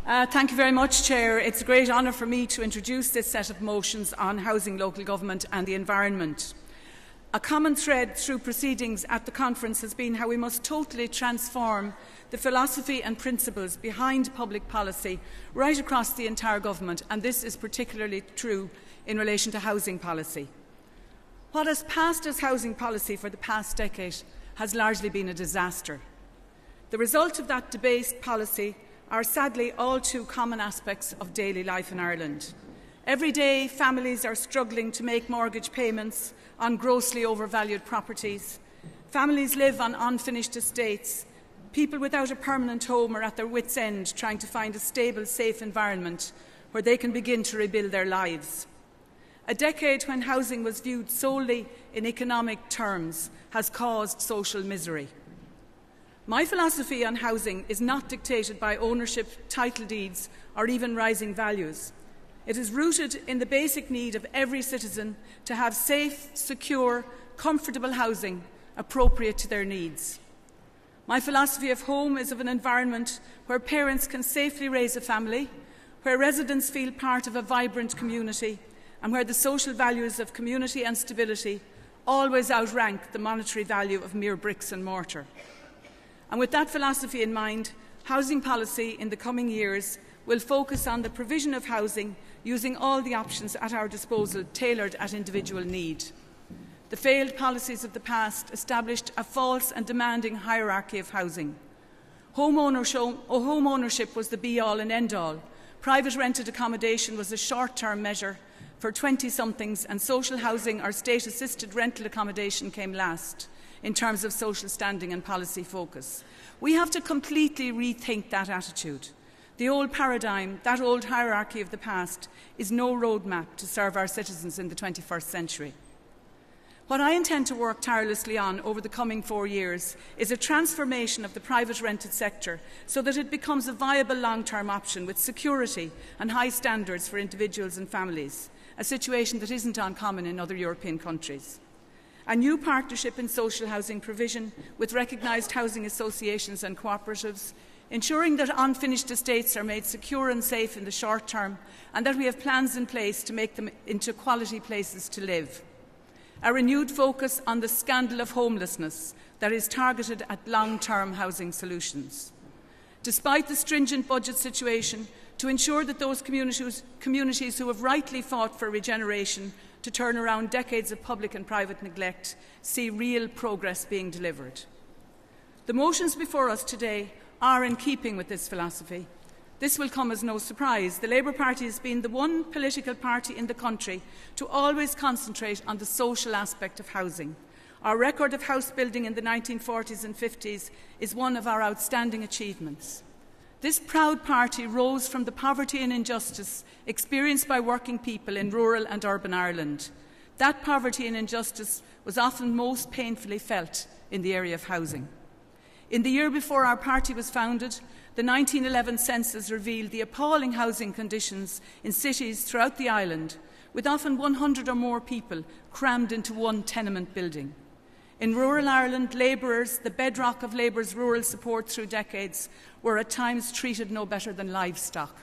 Thank you very much, Chair. It's a great honour for me to introduce this set of motions on housing, local government and the environment. A common thread through proceedings at the conference has been how we must totally transform the philosophy and principles behind public policy right across the entire government, and this is particularly true in relation to housing policy. What has passed as housing policy for the past decade has largely been a disaster. The result of that debased policy are sadly all too common aspects of daily life in Ireland. Every day, families are struggling to make mortgage payments on grossly overvalued properties. Families live on unfinished estates. People without a permanent home are at their wits' end trying to find a stable, safe environment where they can begin to rebuild their lives. A decade when housing was viewed solely in economic terms has caused social misery. My philosophy on housing is not dictated by ownership, title deeds, or even rising values. It is rooted in the basic need of every citizen to have safe, secure, comfortable housing appropriate to their needs. My philosophy of home is of an environment where parents can safely raise a family, where residents feel part of a vibrant community, and where the social values of community and stability always outrank the monetary value of mere bricks and mortar. And with that philosophy in mind, housing policy in the coming years will focus on the provision of housing using all the options at our disposal tailored at individual need. The failed policies of the past established a false and demanding hierarchy of housing. Home ownership was the be-all and end-all. Private rented accommodation was a short-term measure for 20-somethings, and social housing or state-assisted rental accommodation came last in terms of social standing and policy focus. We have to completely rethink that attitude. The old paradigm, that old hierarchy of the past, is no roadmap to serve our citizens in the 21st century. What I intend to work tirelessly on over the coming 4 years is a transformation of the private rented sector so that it becomes a viable long-term option with security and high standards for individuals and families, a situation that isn't uncommon in other European countries. A new partnership in social housing provision with recognised housing associations and cooperatives, ensuring that unfinished estates are made secure and safe in the short term, and that we have plans in place to make them into quality places to live. A renewed focus on the scandal of homelessness that is targeted at long-term housing solutions. Despite the stringent budget situation, to ensure that those communities who have rightly fought for regeneration to turn around decades of public and private neglect see real progress being delivered. The motions before us today are in keeping with this philosophy. This will come as no surprise. The Labour Party has been the one political party in the country to always concentrate on the social aspect of housing. Our record of house building in the 1940s and 50s is one of our outstanding achievements. This proud party rose from the poverty and injustice experienced by working people in rural and urban Ireland. That poverty and injustice was often most painfully felt in the area of housing. In the year before our party was founded, the 1911 census revealed the appalling housing conditions in cities throughout the island, with often 100 or more people crammed into one tenement building. In rural Ireland, labourers, the bedrock of Labour's rural support through decades, were at times treated no better than livestock.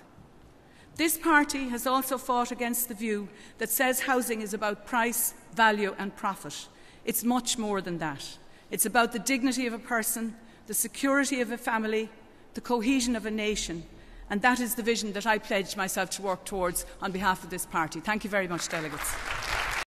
This party has also fought against the view that says housing is about price, value and profit. It's much more than that. It's about the dignity of a person, the security of a family, the cohesion of a nation, and that is the vision that I pledged myself to work towards on behalf of this party. Thank you very much, delegates.